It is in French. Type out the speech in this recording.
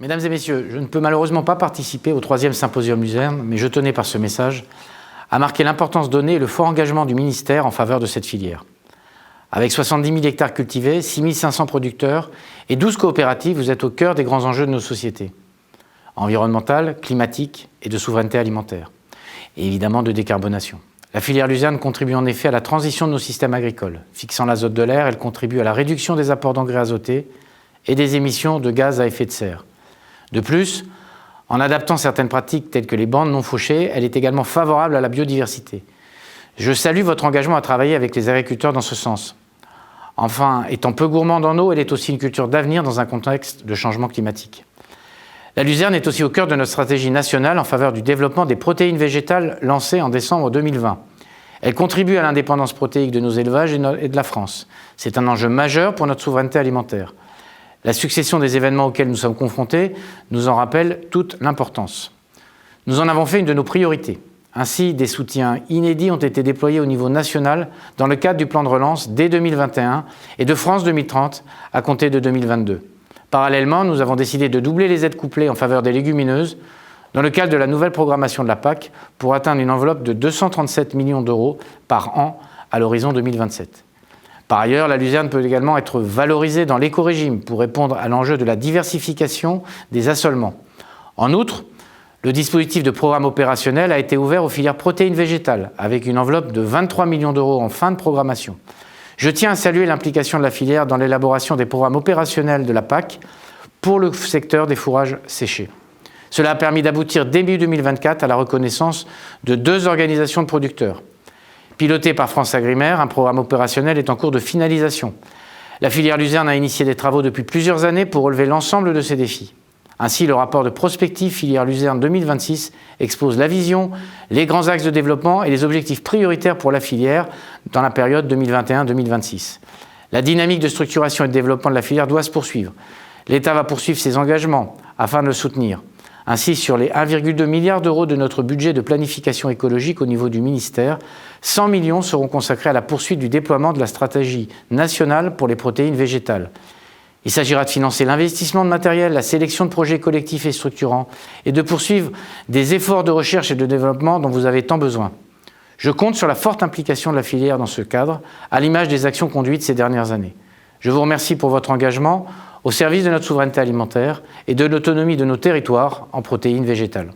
Mesdames et messieurs, je ne peux malheureusement pas participer au 3e symposium Luzerne, mais je tenais par ce message à marquer l'importance donnée et le fort engagement du ministère en faveur de cette filière. Avec 70 000 hectares cultivés, 6 500 producteurs et 12 coopératives, vous êtes au cœur des grands enjeux de nos sociétés. Environnementale, climatique et de souveraineté alimentaire. Et évidemment de décarbonation. La filière Luzerne contribue en effet à la transition de nos systèmes agricoles. Fixant l'azote de l'air, elle contribue à la réduction des apports d'engrais azotés et des émissions de gaz à effet de serre. De plus, en adaptant certaines pratiques telles que les bandes non fauchées, elle est également favorable à la biodiversité. Je salue votre engagement à travailler avec les agriculteurs dans ce sens. Enfin, étant peu gourmande en eau, elle est aussi une culture d'avenir dans un contexte de changement climatique. La Luzerne est aussi au cœur de notre stratégie nationale en faveur du développement des protéines végétales lancée en décembre 2020. Elle contribue à l'indépendance protéique de nos élevages et de la France. C'est un enjeu majeur pour notre souveraineté alimentaire. La succession des événements auxquels nous sommes confrontés nous en rappelle toute l'importance. Nous en avons fait une de nos priorités. Ainsi, des soutiens inédits ont été déployés au niveau national dans le cadre du plan de relance dès 2021 et de France 2030 à compter de 2022. Parallèlement, nous avons décidé de doubler les aides couplées en faveur des légumineuses dans le cadre de la nouvelle programmation de la PAC pour atteindre une enveloppe de 237 millions d'euros par an à l'horizon 2027. Par ailleurs, la Luzerne peut également être valorisée dans l'écorégime pour répondre à l'enjeu de la diversification des assolements. En outre, le dispositif de programme opérationnel a été ouvert aux filières protéines végétales avec une enveloppe de 23 millions d'euros en fin de programmation. Je tiens à saluer l'implication de la filière dans l'élaboration des programmes opérationnels de la PAC pour le secteur des fourrages séchés. Cela a permis d'aboutir début 2024 à la reconnaissance de 2 organisations de producteurs. Piloté par France Agrimaire, un programme opérationnel est en cours de finalisation. La filière Luzerne a initié des travaux depuis plusieurs années pour relever l'ensemble de ces défis. Ainsi, le rapport de prospective filière Luzerne 2026 expose la vision, les grands axes de développement et les objectifs prioritaires pour la filière dans la période 2021-2026. La dynamique de structuration et de développement de la filière doit se poursuivre. L'État va poursuivre ses engagements afin de le soutenir. Ainsi, sur les 1,2 milliard d'euros de notre budget de planification écologique au niveau du ministère, 100 millions seront consacrés à la poursuite du déploiement de la stratégie nationale pour les protéines végétales. Il s'agira de financer l'investissement de matériel, la sélection de projets collectifs et structurants et de poursuivre des efforts de recherche et de développement dont vous avez tant besoin. Je compte sur la forte implication de la filière dans ce cadre, à l'image des actions conduites ces dernières années. Je vous remercie pour votre engagement au service de notre souveraineté alimentaire et de l'autonomie de nos territoires en protéines végétales.